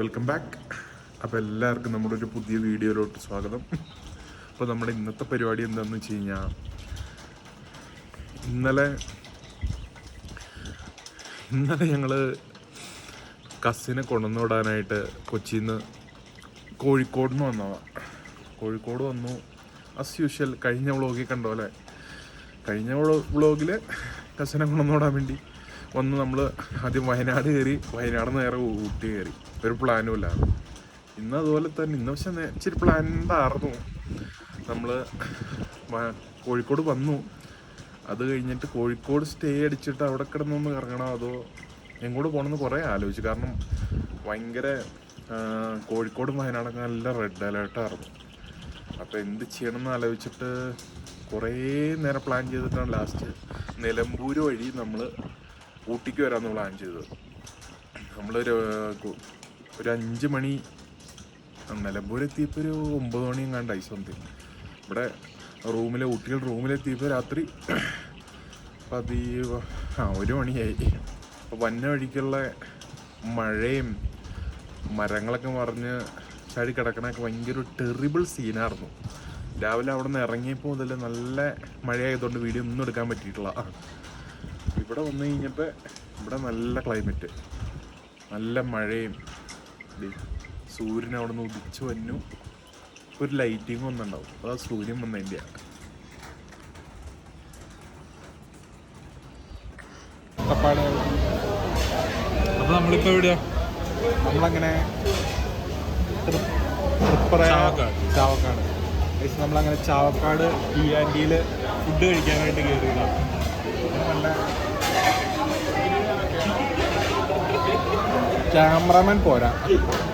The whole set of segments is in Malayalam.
Welcome back. അപ്പോൾ എല്ലാവർക്കും നമ്മുടെ ഒരു പുതിയ വീഡിയോയിലോട്ട് സ്വാഗതം. അപ്പോൾ നമ്മുടെ ഇന്നത്തെ പരിപാടി എന്താണെന്ന് വെച്ച് കഴിഞ്ഞാൽ, ഇന്നലെ ഞങ്ങൾ കസിനെ കൊണ്ടുവന്നു വിടാനായിട്ട് കൊച്ചിയിൽ നിന്ന് കോഴിക്കോട് നിന്ന് വന്നതാണ്. കോഴിക്കോട് വന്നു. ആസ് യൂഷ്വൽ കഴിഞ്ഞ വ്ളോഗിൽ കണ്ട പോലെ കഴിഞ്ഞ വ്ളോഗിൽ കസിനെ കൊണ്ടുവന്നു വിടാൻ വേണ്ടി വന്ന് നമ്മൾ ആദ്യം വയനാട് കയറി, വയനാട് നേരെ ഊട്ടി കയറി. ഒരു പ്ലാനും ഇല്ലായിരുന്നു. ഇന്ന് അതുപോലെ തന്നെ, ഇന്ന് പക്ഷെ ഇച്ചിരി പ്ലാൻ ഉണ്ടായിരുന്നു. നമ്മൾ കോഴിക്കോട് വന്നു. അത് കഴിഞ്ഞിട്ട് കോഴിക്കോട് സ്റ്റേ അടിച്ചിട്ട് അവിടെ കിടന്നൊന്ന് കറങ്ങണോ അതോ എങ്ങോട്ട് പോകണമെന്ന് കുറേ ആലോചിച്ചു. കാരണം ഭയങ്കര കോഴിക്കോടും വയനാടൊക്കെ നല്ല റെഡ് അലേർട്ടായിരുന്നു. അപ്പോൾ എന്ത് ചെയ്യണമെന്ന് ആലോചിച്ചിട്ട് കുറേ നേരം പ്ലാൻ ചെയ്തിട്ടാണ് ലാസ്റ്റ് നിലമ്പൂർ വഴി നമ്മൾ ഊട്ടിക്ക് വരാമെന്ന് പ്ലാൻ ചെയ്തത്. നമ്മളൊരു 5 മണി നിലമ്പൂരെത്തിയപ്പോൾ ഒരു 9 മണി എങ്ങാണ്ടായി സംതിങ്. ഇവിടെ ഊട്ടിയിൽ റൂമിലെത്തിയപ്പോൾ രാത്രി 1 മണിയായി. അപ്പോൾ വന്ന വഴിക്കുള്ള മഴയും മരങ്ങളൊക്കെ മറിഞ്ഞ് ചാടി കിടക്കണൊക്കെ ഭയങ്കര ഒരു ടെറിബിൾ സീനായിരുന്നു. രാവിലെ അവിടെ നിന്ന് ഇറങ്ങിയപ്പോൾ മുതൽ നല്ല മഴയായതുകൊണ്ട് വീഡിയോ ഒന്നും എടുക്കാൻ പറ്റിയിട്ടില്ല. ഇവിടെ വന്നു കഴിഞ്ഞപ്പോൾ ഇവിടെ നല്ല ക്ലൈമറ്റ്, നല്ല മഴയും സൂര്യൻ അവിടെ നിന്ന് ഉദിച്ചു വന്നു. ഒരു ലൈറ്റിങ് ഒന്നുണ്ടാവും, അതാ സൂര്യൻ വന്നതിൻ്റെ. അപ്പോൾ നമ്മളിപ്പോൾ എവിടെയാ? നമ്മളങ്ങനെ ചാവക്കാട്. നമ്മളങ്ങനെ ചാവക്കാട് ടി&ടിയിൽ ഫുഡ് കഴിക്കാനായിട്ട് കയറിയതാണ്. നല്ല ക്യാമറാമാൻ പോരാ,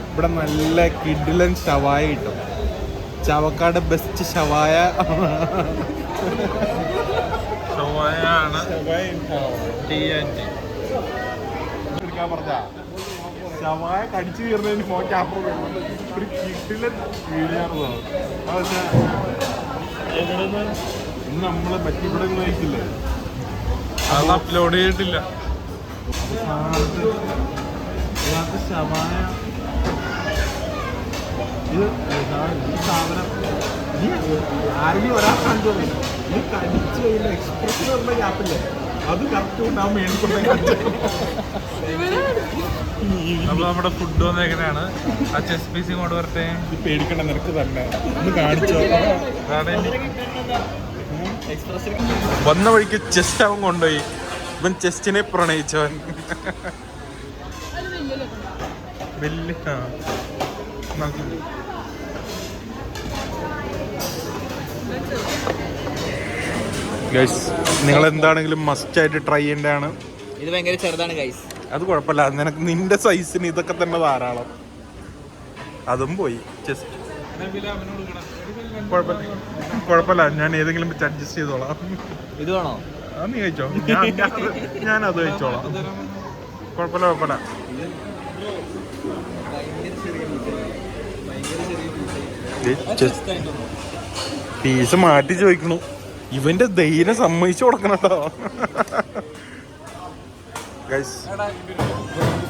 ഇവിടെ നല്ല കിഡിലൻ ഷവായ കിട്ടും. ചാവക്കാട് ബെസ്റ്റ് ഷവായ എടുക്കാൻ പറഞ്ഞ ഷവായ കടിച്ചു കയറുന്നതിന് ഫോൺ ക്യാമറ ഒരു കിഡിലൻ വീഡിയോ. പക്ഷേ ഇന്ന് നമ്മൾ ഇവിടെ ഒന്നും കഴിക്കില്ലേ, അത് അപ്ലോഡ് ചെയ്തിട്ടില്ല. ഇതിനകത്ത് ഷവായ ഈ സാധനം ആരെങ്കിലും ഒരാൾ കണ്ടു ഇത് കടിച്ചു കഴിയുന്ന എക്സ്പ്രഷൻ ഉള്ള ഗ്യാപ്പില്ലേ, അത് കറക്റ്റ് ഉണ്ടാവും മേടിക്കൊണ്ടേ. അപ്പോൾ നമ്മുടെ ഫുഡ് വന്ന് എങ്ങനെയാണ്? ആ ചെസ് പീസ് ഇങ്ങോട്ട് വരട്ടെ. ഇത് പേടിക്കണ്ട, നിനക്ക് തന്നെ ഒന്ന് കാണിച്ചോ. വന്ന വഴിക്ക് ചെസ്റ്റ് അവൻ കൊണ്ടുപോയി. ഇവൻ ചെസ്റ്റിനെ പ്രണയിച്ചവൻ. ഗൈസ്, നിങ്ങൾ എന്താണെങ്കിലും മസ്റ്റ് ആയിട്ട് ട്രൈ ചെയ്യേണ്ടതാണ്. ഇത് ഭയങ്കര ചെറുതാണ് ഗൈസ്. അത് കുഴപ്പമില്ല, നിനക്ക് നിന്റെ സൈസിന് ഇതൊക്കെ തന്നെ ധാരാളം. അതും പോയി ചെസ്റ്റ്. കുഴപ്പമില്ല, ഞാൻ ഏതെങ്കിലും വെച്ച് അഡ്ജസ്റ്റ് ചെയ്തോളാം. ഇത് വേണോ? അത് നീ കഴിച്ചോ, ഞാൻ അത് കഴിച്ചോളാം. കുഴപ്പമില്ല. പീസ് മാറ്റി ചോദിക്കണു. ഇവന്റെ ധൈര്യം സമ്മതിച്ചു കൊടുക്കണം കേട്ടോ. ഗൈസ്,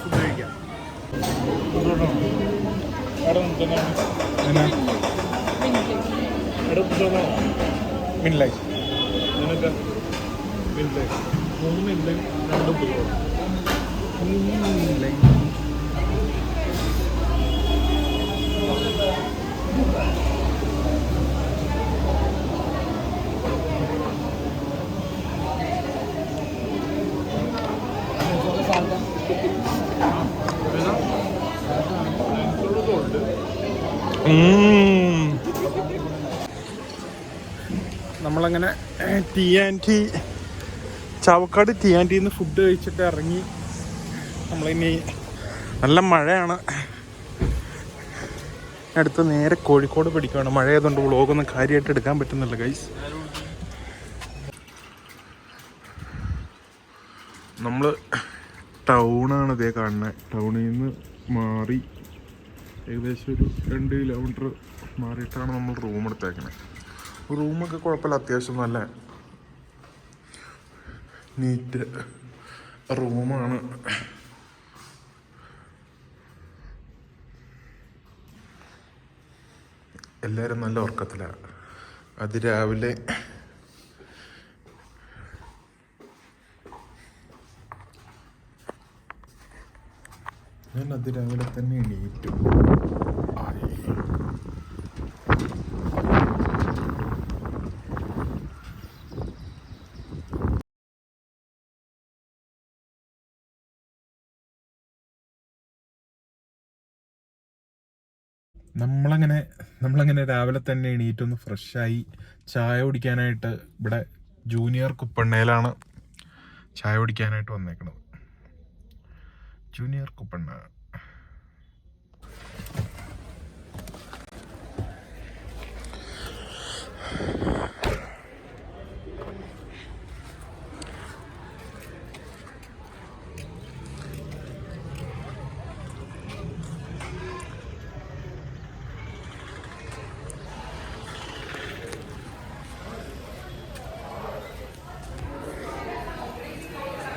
ഫുഡ് കഴിക്കാം. മിനിലായി 3 മിനിലും 2 പുറവും. നമ്മളങ്ങനെ ടി&ടി ചാവക്കാട് ടി&ടിന്ന് ഫുഡ് കഴിച്ചിട്ട് ഇറങ്ങി. നമ്മളിനി നല്ല മഴയാണ്, അടുത്ത് നേരെ കോഴിക്കോട് പിടിക്കുകയാണ്. മഴയായതുകൊണ്ട് വ്ളോഗൊന്നും കാര്യമായിട്ട് എടുക്കാൻ പറ്റുന്നില്ല ഗൈസ്. നമ്മൾ ടൗണാണ് ഇതേ കാണുന്നത്. ടൗണിൽ നിന്ന് മാറി ഏകദേശം ഒരു 2 കിലോമീറ്റർ മാറിയിട്ടാണ് നമ്മൾ റൂം എടുത്തേക്കണത്. റൂമൊക്കെ കുഴപ്പമില്ല, അത്യാവശ്യം നല്ല നീറ്റ് റൂമാണ്. എല്ലാവരും നല്ല ഉറക്കത്തിലാണ്. അതിരാവിലെ ഞാൻ അതിരാവിലെ തന്നെ എണീറ്റു. നമ്മളങ്ങനെ രാവിലെ തന്നെ എണീറ്റൊന്ന് ഫ്രഷായി ചായ കുടിക്കാനായിട്ട് ഇവിടെ ജൂനിയർ കുപ്പണ്ണയിലാണ് ചായ കുടിക്കാനായിട്ട് വന്നേക്കണത്. ജൂനിയർ കുപ്പണ്ണ.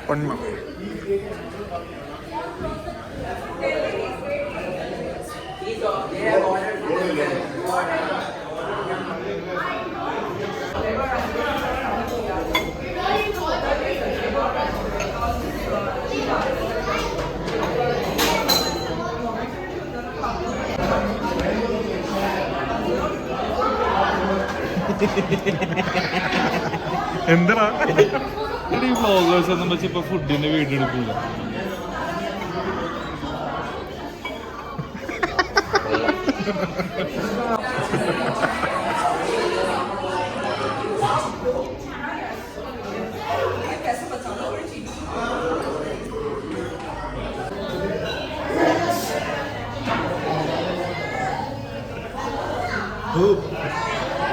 പൊന്മ എന്താ ഈ വ്ളോഗേഴ്സ് ഒന്നും വെച്ച് ഇപ്പൊ ഫുഡിന്റെ വീഡിയോ എടുക്കില്ല.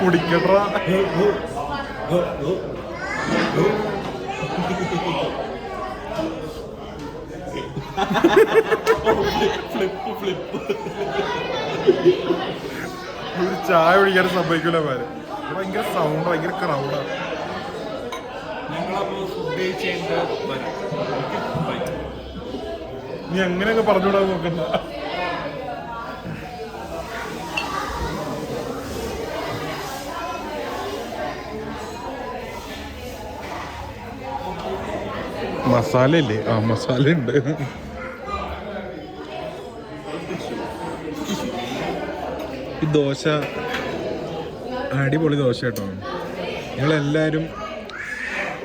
കുടിക്കട്രാ. ഒരു ചായ കുടിക്കാൻ സമ്മതിക്കൂല മാര്. ഭയങ്കര സൗണ്ട്, ഭയങ്കര ക്രൗഡാണ്. നീ അങ്ങനെയൊക്കെ പറഞ്ഞുകൂടാ നോക്കണ്ട. മസാല ഇല്ലേ? ആ മസാല ഉണ്ട്. ഈ ദോശ അടിപൊളി ദോശ കേട്ടോ. നിങ്ങളെല്ലാവരും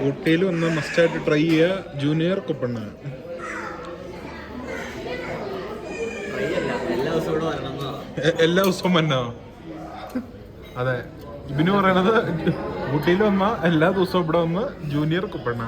ഊട്ടിയിൽ വന്ന് മസ്റ്റായിട്ട് ട്രൈ ചെയ്യുക. ജൂനിയർ കുപ്പണ്ണ. എല്ലാ ദിവസവും വന്നോ? അതെ, ഇബിന് പറയണത് ഊട്ടിയിൽ വന്ന എല്ലാ ദിവസവും ഇവിടെ വന്ന് ജൂനിയർ കുപ്പണ്ണ.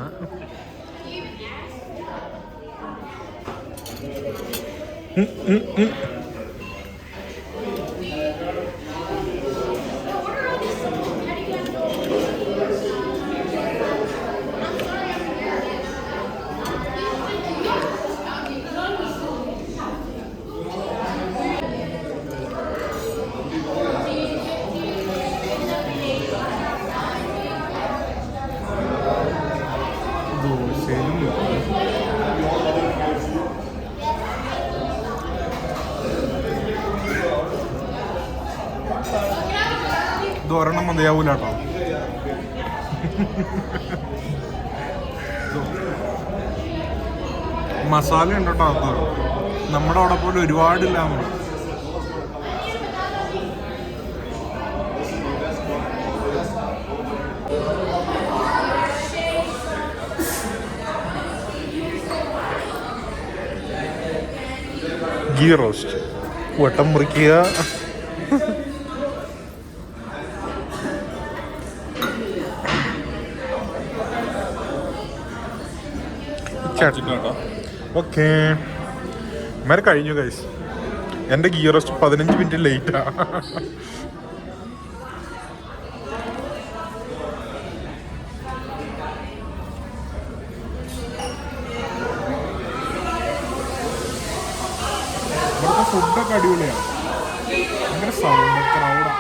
ഇത് ഒരെണ്ണം മതിയാവൂല കേട്ടോ. മസാല ഉണ്ട് കേട്ടോ. അത് നമ്മുടെ അവിടെ പോലെ ഒരുപാടില്ല. ഗീ റോസ്റ്റ് വട്ടം മുറിക്കുക. ഓക്കെ, മര കഴിഞ്ഞു ഗൈസ്. എൻ്റെ ഗീ റോസ്റ്റ് 15 മിനിറ്റ് ലേറ്റാ. ഇവിടുത്തെ ഫുഡൊക്കെ അടിപൊളിയാണ്. ഭയങ്കര സൗണ്ട്, ക്രൗഡാണ്.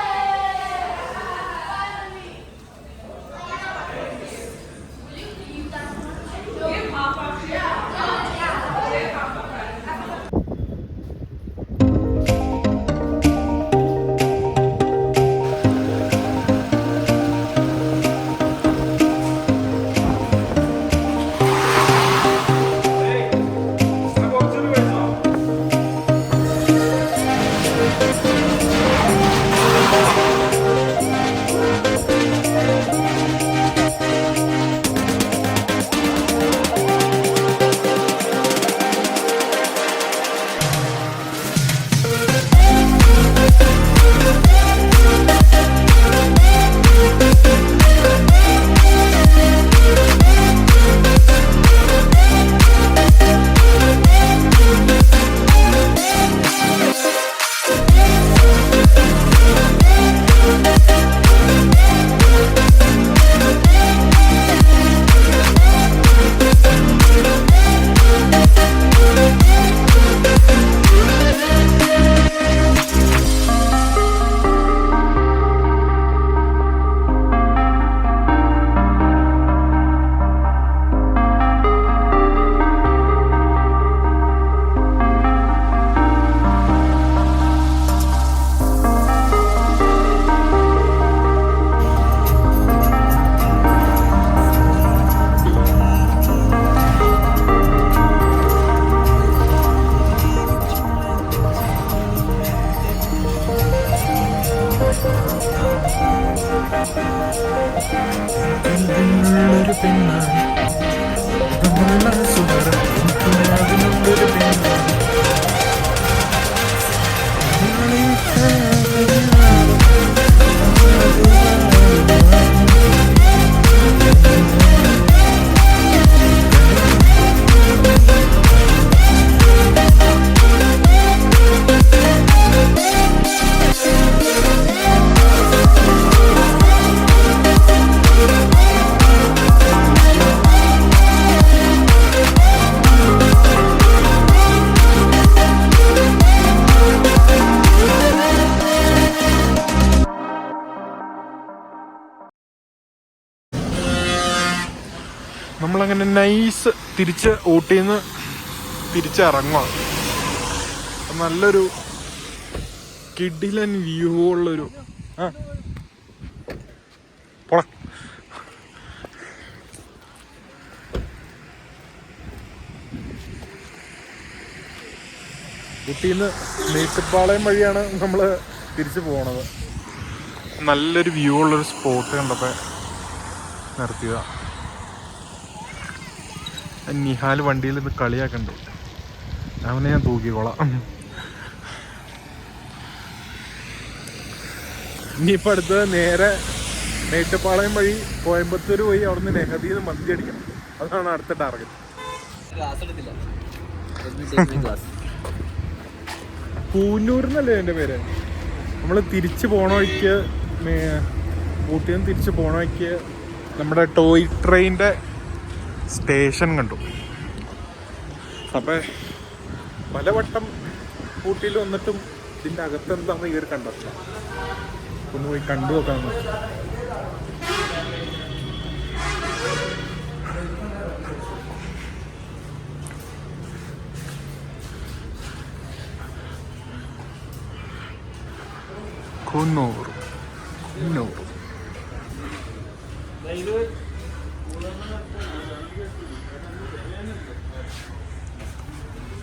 ഇതിനുള്ളൊരു പെണ്ണാണ് ഇതുമുള്ള സുഹൃത്ത് അതിനുള്ളൊരു പെണ്ണാണ് നമ്മളങ്ങനെ നൈസ് തിരിച്ച് ഊട്ടിയിൽ നിന്ന് തിരിച്ചിറങ്ങുക. നല്ലൊരു കിടിലൻ വ്യൂ ഉള്ളൊരു ഊട്ടിയിൽ നിന്ന് മേട്ടുപ്പാളയം വഴിയാണ് നമ്മൾ തിരിച്ച് പോണത്. നല്ലൊരു വ്യൂ ഉള്ളൊരു സ്പോട്ട് കണ്ടപ്പോൾ നിർത്തിയതാ. നിഹാൽ വണ്ടിയിൽ നിന്ന് കളിയാക്കണ്ട്, അവനെ ഞാൻ തൂക്കിക്കോളാം. ഇനിയിപ്പോൾ അടുത്ത് നേരെ മേട്ടുപ്പാളയം വഴി കോയമ്പത്തൂർ പോയി അവിടുന്ന് നെഹദിയിൽ നിന്ന് മന്തി അടിക്കണം. അതാണ് അടുത്ത ടാർഗറ്റ്. കൂന്നൂർന്നല്ലേ എൻ്റെ പേര്. നമ്മൾ തിരിച്ച് പോണ വഴിക്ക് ഊട്ടിയിൽ നിന്ന് തിരിച്ച് പോണ വഴിക്ക് നമ്മുടെ ടോയ് ട്രെയിനിൻ്റെ സ്റ്റേഷൻ കണ്ടു. അപ്പം പലവട്ടം ഊട്ടിയിൽ വന്നിട്ടും ഇതിൻ്റെ അകത്ത് എന്താണെന്ന് ഇവർ കണ്ടിട്ടില്ല. ഒന്ന് പോയി കണ്ടു നോക്കാമെന്ന് വെച്ചു. കുന്നൂർ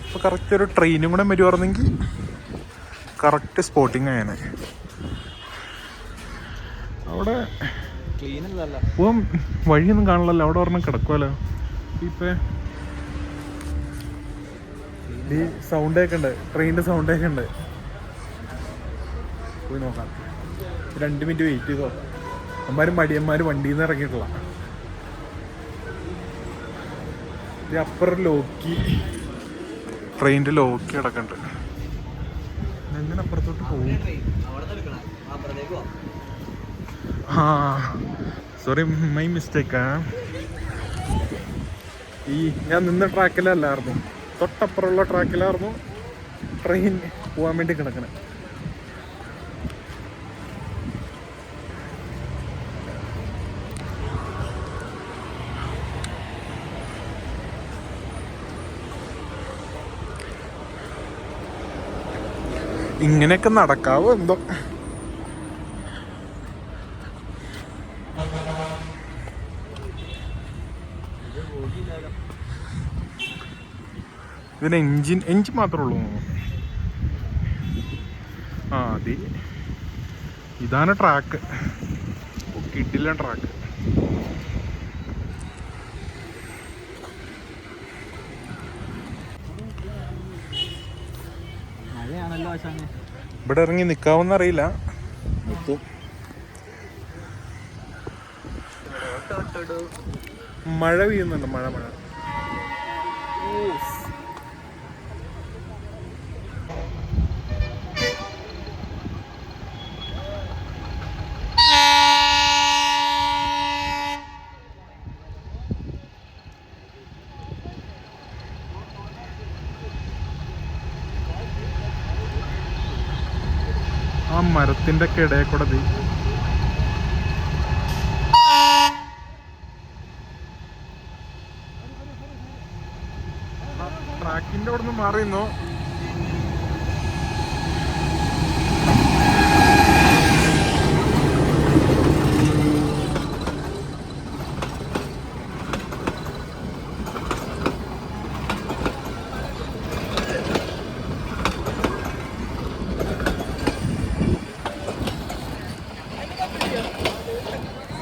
ഇപ്പോൾ കറക്റ്റ് ഒരു ട്രെയിനും കൂടെ വരുവായിരുന്നെങ്കിൽ കറക്റ്റ് സ്പോട്ടിങ് ആയാണ്. അവിടെ പോകാൻ വഴിയൊന്നും കാണില്ലല്ലോ, അവിടെ ഒരെണ്ണം കിടക്കുമല്ലോ. ഇപ്പം ഈ സൗണ്ടൊക്കെ ഉണ്ട്, ട്രെയിനിൻ്റെ സൗണ്ടൊക്കെ ഉണ്ട്. പോയി നോക്കാം. 2 മിനിറ്റ് വെയിറ്റ് ചെയ്തോ. മടിയന്മാർ വണ്ടിയിൽ നിന്ന് ഇറങ്ങിയിട്ടില്ല. ഇത് അപ്പുറം ലോക്കി, ട്രെയിനിൻ്റെ ലോക്കി കിടക്കുന്നുണ്ട്. എങ്ങനെ അപ്പുറത്തോട്ട് പോകും? സോറി, മൈ മിസ്റ്റേക്കാ. ഈ ഞാൻ നിന്ന ട്രാക്കിലല്ലായിരുന്നു, തൊട്ടപ്പുറമുള്ള ട്രാക്കിലായിരുന്നു ട്രെയിൻ പോകാൻ വേണ്ടി കിടക്കണേ. ഇങ്ങനെയൊക്കെ നടക്കാവോ എന്തോ. ഇതിന് എഞ്ചിൻ മാത്രമേ ഉള്ളൂ. ഇതാണ് ട്രാക്ക്, കിട്ടില്ല ട്രാക്ക്. ഇവിടെ ഇറങ്ങി നിൽക്കാവുന്ന അറിയില്ല. മഴ പെയ്യുന്നുണ്ട്, മഴ. ആ മരത്തിൻ്റെ ഒക്കെ ഇടയിൽ കൂടെ ട്രാക്കിൻ്റെ അവിടെ നിന്ന് മാറിയുന്നു.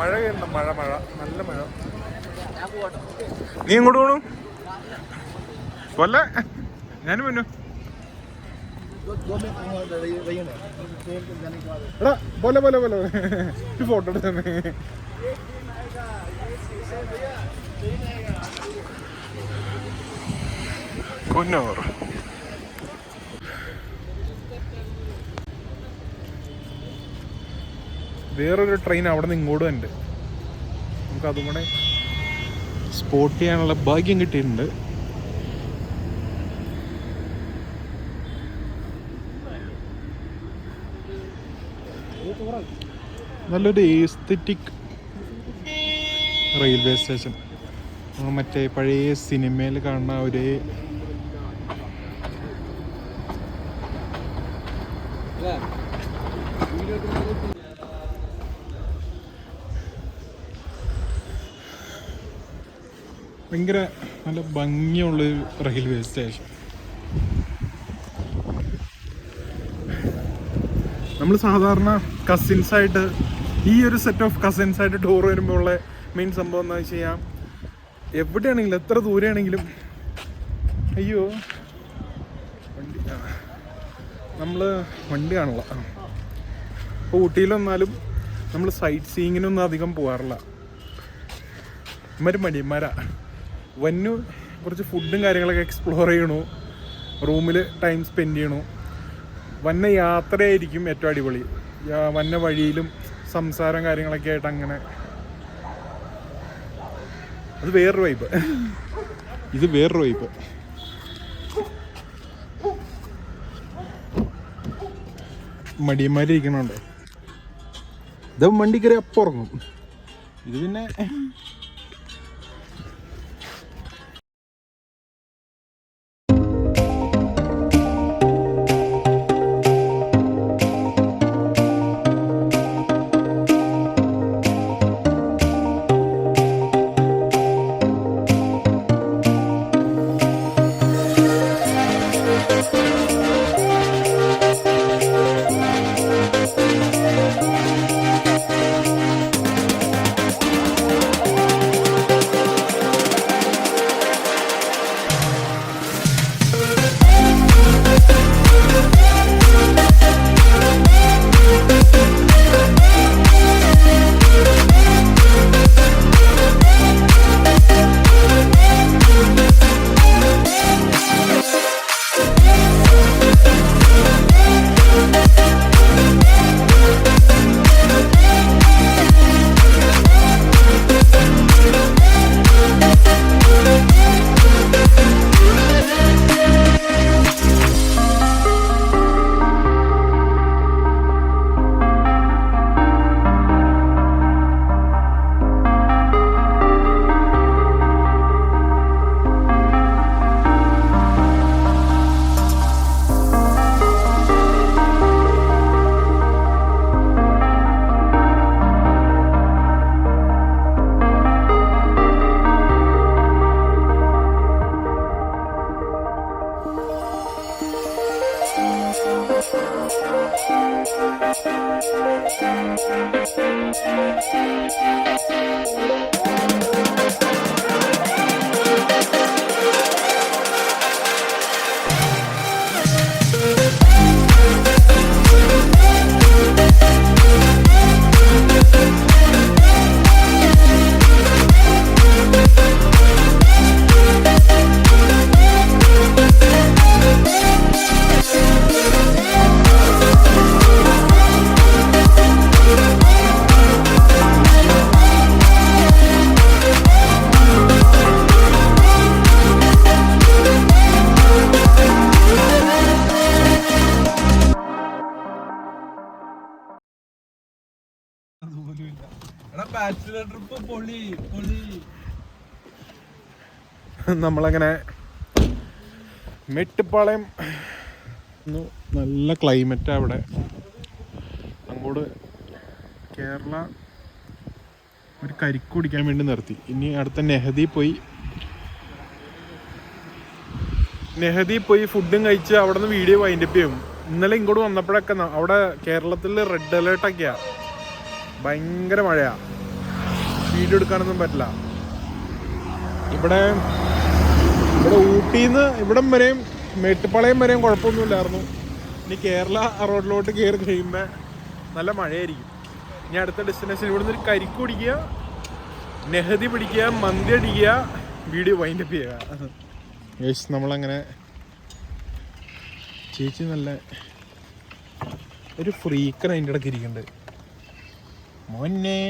മഴ കയറണ്ട, മഴ നല്ല മഴ. നീ എങ്ങോട്ട് പോണു? കൊല്ല ഞാനും പൊന്നു. എടാ പോലെ ഒരു ഫോട്ടോ എടുത്തന്നെ. പൊന്നോർ വേറൊരു ട്രെയിൻ അവിടെ നിന്ന് ഇങ്ങോട്ടും ഉണ്ട്. നമുക്ക് അതും കൂടെ സ്പോട്ട് ചെയ്യാനുള്ള ഭാഗ്യം കിട്ടിയിട്ടുണ്ട്. നല്ലൊരു എസ്തെറ്റിക് റെയിൽവേ സ്റ്റേഷൻ. മറ്റേ പഴയ സിനിമയിൽ കാണുന്ന ഒരേ ഭയങ്കര നല്ല ഭംഗിയുള്ളൊരു റെയിൽവേ സ്റ്റേഷൻ. നമ്മൾ സാധാരണ കസിൻസായിട്ട് ഈ ഒരു സെറ്റ് ഓഫ് കസിൻസായിട്ട് ടൂർ വരുമ്പോൾ ഉള്ള മെയിൻ സംഭവം എന്താ വെച്ച് കഴിഞ്ഞാൽ, എവിടെയാണെങ്കിലും എത്ര ദൂരെയാണെങ്കിലും അയ്യോ വണ്ടി നമ്മൾ വണ്ടി കാണില്ല. ഇപ്പോൾ ഊട്ടിയിൽ വന്നാലും നമ്മൾ സൈറ്റ് സീയിങ്ങിനൊന്നും അധികം പോകാറില്ല. മടിയന്മാരാ. വന്നു കുറച്ച് ഫുഡും കാര്യങ്ങളൊക്കെ എക്സ്പ്ലോർ ചെയ്യണു, റൂമിൽ ടൈം സ്പെൻഡ് ചെയ്യണു. വന്ന യാത്രയായിരിക്കും ഏറ്റവും അടിപൊളി. വന്ന വഴിയിലും സംസാരം കാര്യങ്ങളൊക്കെ ആയിട്ട് അങ്ങനെ അത് വേറൊരു വൈബ്. ഇത് വേറൊരു വൈബ്. മടിയന്മാരിക്കണുണ്ടോ? ഇത് വണ്ടി കയറി അപ്പം ഉറങ്ങും. ഇത് പിന്നെ നമ്മളങ്ങനെ മെട്ടുപ്പാളയം നല്ല ക്ലൈമറ്റാണ് അവിടെ. അങ്ങോട്ട് കേരള ഒരു കരിക്ക് കുടിക്കാൻ വേണ്ടി നിർത്തി. ഇനി അടുത്ത നെഹദി പോയി ഫുഡും കഴിച്ച് അവിടെ നിന്ന് വീഡിയോ വൈൻഡപ്പ് ചെയ്യും. ഇന്നലെ ഇങ്ങോട്ട് വന്നപ്പോഴൊക്കെ അവിടെ കേരളത്തിൽ റെഡ് അലേർട്ടൊക്കെയാണ്, ഭയങ്കര മഴയാണ്. വീഡിയോ എടുക്കാനൊന്നും പറ്റില്ല. ഇവിടെ ഊട്ടിന്ന് ഇവിടം വരെയും മേട്ടുപ്പാളയം വരെയും കുഴപ്പമൊന്നുമില്ലായിരുന്നു. ഇനി കേരള റോഡിലോട്ട് കയറി കഴിയുമ്പോൾ നല്ല മഴയായിരിക്കും. ഇനി അടുത്ത ഡെസ്റ്റിനേഷൻ ഇവിടുന്ന് ഒരു കരിക്ക് കുടിക്കുക, നെഹദി പിടിക്കുക, മന്തി അടിക്കുക, വീഡിയോ വൈൻഡപ്പ് ചെയ്യുക. യെസ്, നമ്മളങ്ങനെ ചേച്ചി നല്ല ഒരു ഫ്രീക്കൻ അതിൻ്റെ ഇടയ്ക്ക് ഇരിക്കുന്നുണ്ട്. മോനെ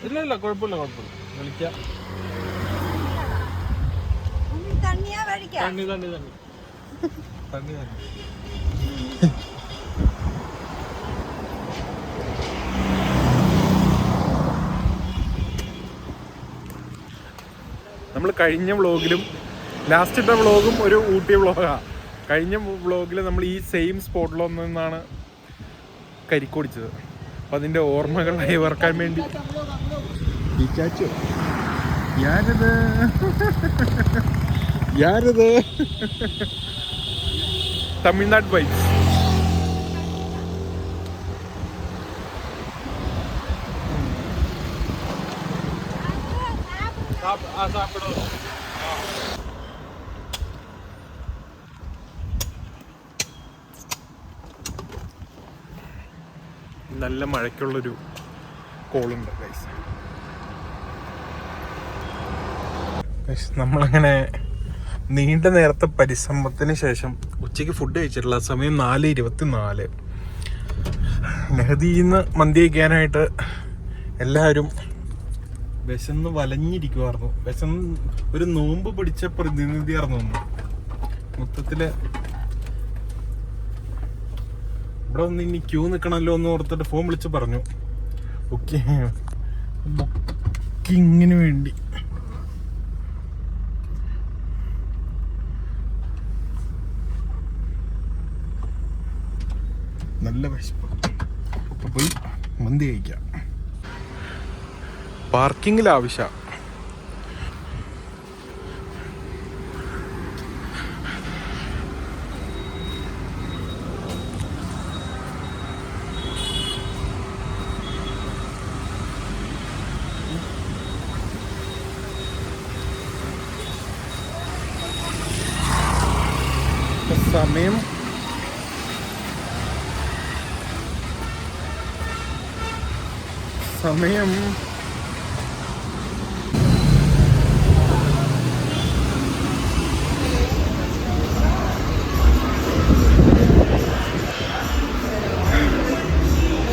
ഇല്ല കുഴപ്പമില്ല വിളിക്കാം. തണ്ണി നമ്മൾ കഴിഞ്ഞ വ്ളോഗിലും ലാസ്റ്റ് ഇട്ട വ്ളോഗും ഒരു ഊട്ടി വ്ളോഗാണ്. കഴിഞ്ഞ വ്ളോഗിൽ നമ്മൾ ഈ സെയിം സ്പോട്ടിലൊന്നാണ് കരിക്കൊടിച്ചത്. അപ്പം അതിൻ്റെ ഓർമ്മകൾ അയവർക്കാൻ വേണ്ടി യാരത് തമിഴ്നാട് വൈബ്സ്. നല്ല മഴയ്ക്കുള്ളൊരു കോളുണ്ട് ഗൈസ്. നമ്മളങ്ങനെ നീണ്ട നേരത്തെ പരിശ്രമത്തിന് ശേഷം ഉച്ചയ്ക്ക് ഫുഡ് കഴിച്ചിട്ടില്ല. സമയം 4:24. നെഹദിന്ന് മന്തി കഴിക്കാനായിട്ട് എല്ലാവരും വിശന്ന് വലഞ്ഞിരിക്കുമായിരുന്നു. ഒരു നോമ്പ് പിടിച്ച പ്രതിനിധിയായിരുന്നു ഒന്ന്. മൊത്തത്തില് ഇവിടെ ഒന്ന് ഇനി ക്യൂ നിൽക്കണമല്ലോ എന്ന് ഓർത്തിട്ട് ഫോൺ വിളിച്ച് പറഞ്ഞു ബുക്കിങ്ങിന് വേണ്ടി. നല്ല വിശപ്പ്. അപ്പൊ പോയി മന്തി കഴിക്കാം. പാർക്കിങ്ങിൽ ആവശ്യം. സമയം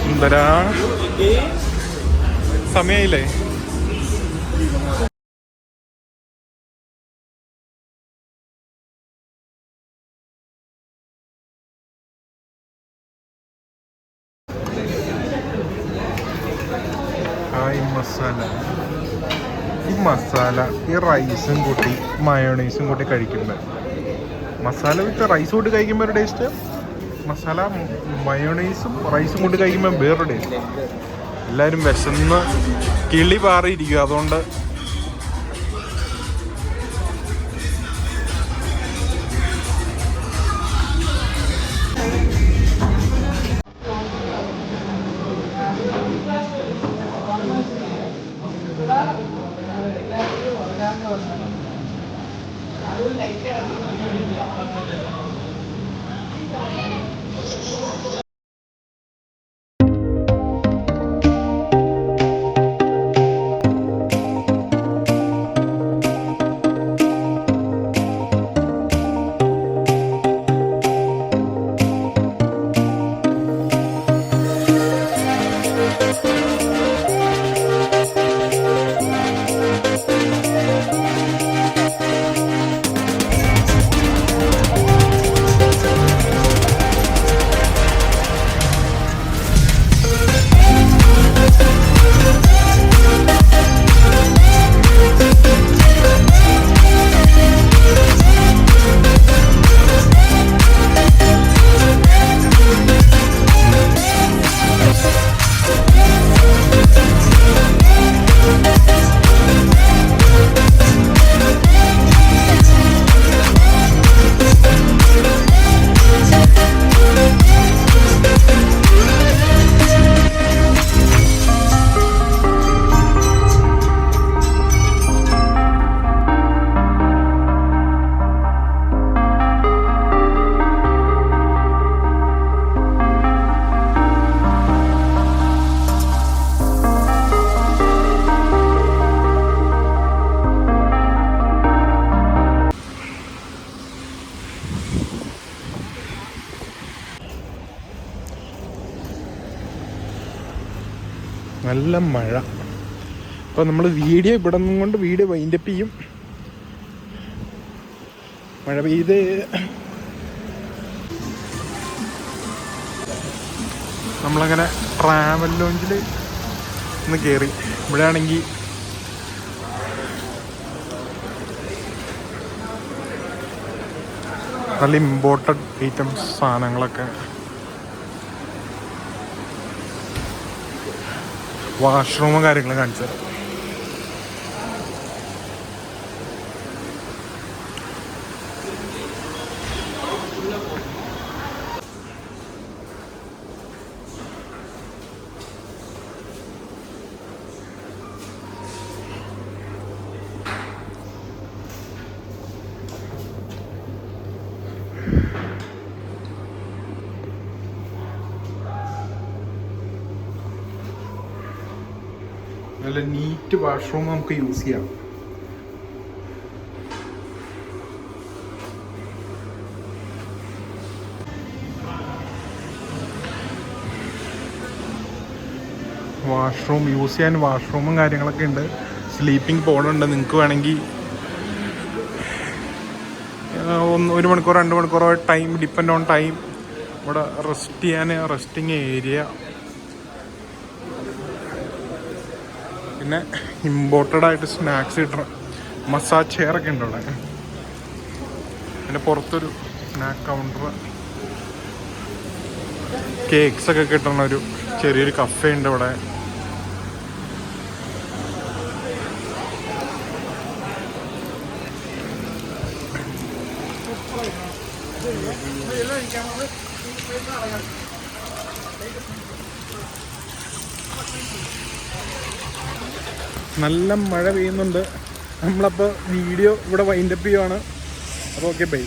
സുന്ദരാ, സമയമില്ലേ? ഈ റൈസും കൂട്ടി മയോണൈസും കൂട്ടി കഴിക്കുമ്പോൾ, മസാല വിത്ത് റൈസ് കൂട്ടി കഴിക്കുമ്പോൾ ഒരു ടേസ്റ്റ്, മസാല മയോണൈസും റൈസും കൂട്ടി കഴിക്കുമ്പോൾ വേറൊരു ടേസ്റ്റ്. എല്ലാവരും വിശന്ന് കിളി പാറിയിരിക്കും. അതുകൊണ്ട് നല്ല മഴ. അപ്പോൾ നമ്മൾ വീഡിയോ ഇവിടെ നിന്നും കൊണ്ട് വീഡിയോ വൈൻഡപ്പ് ചെയ്യും. മഴ പെയ്ത് നമ്മളങ്ങനെ ട്രാവൽ ലോഞ്ചിൽ ഒന്ന് കയറി. ഇവിടെ ആണെങ്കിൽ നല്ല ഇമ്പോർട്ടഡ് ഐറ്റംസ് സാധനങ്ങളൊക്കെ, വാഷ്റൂമും കാര്യങ്ങളും കാണിച്ചു തരാം. നല്ല നീറ്റ് വാഷ്റൂം നമുക്ക് യൂസ് ചെയ്യാം. വാഷ്റൂം യൂസ് ചെയ്യാൻ വാഷ്റൂമും കാര്യങ്ങളൊക്കെ ഉണ്ട്. സ്ലീപ്പിംഗ് പോഡുണ്ട്. നിങ്ങൾക്ക് വേണമെങ്കിൽ 1 മണിക്കൂർ 2 മണിക്കൂറോ ടൈം ഡിപ്പെൻഡ് ഓൺ ടൈം ഇവിടെ റെസ്റ്റ് ചെയ്യാൻ റെസ്റ്റിംഗ് ഏരിയ. പിന്നെ ഇമ്പോർട്ടഡ് ആയിട്ട് സ്നാക്സ് കിട്ടണം. മസാജ് ചെയറൊക്കെ ഉണ്ട് ഇവിടെ. പിന്നെ പുറത്തൊരു സ്നാക്ക് കൗണ്ടർ, കേക്ക്സ് ഒക്കെ കിട്ടുന്ന ഒരു ചെറിയൊരു കഫേ ഉണ്ട് ഇവിടെ. നല്ല മഴ പെയ്യുന്നുണ്ട്. നമ്മളപ്പോൾ വീഡിയോ ഇവിടെ വൈൻഡപ്പ് ചെയ്യുവാണ്. അപ്പോൾ ഓക്കെ, ബൈ.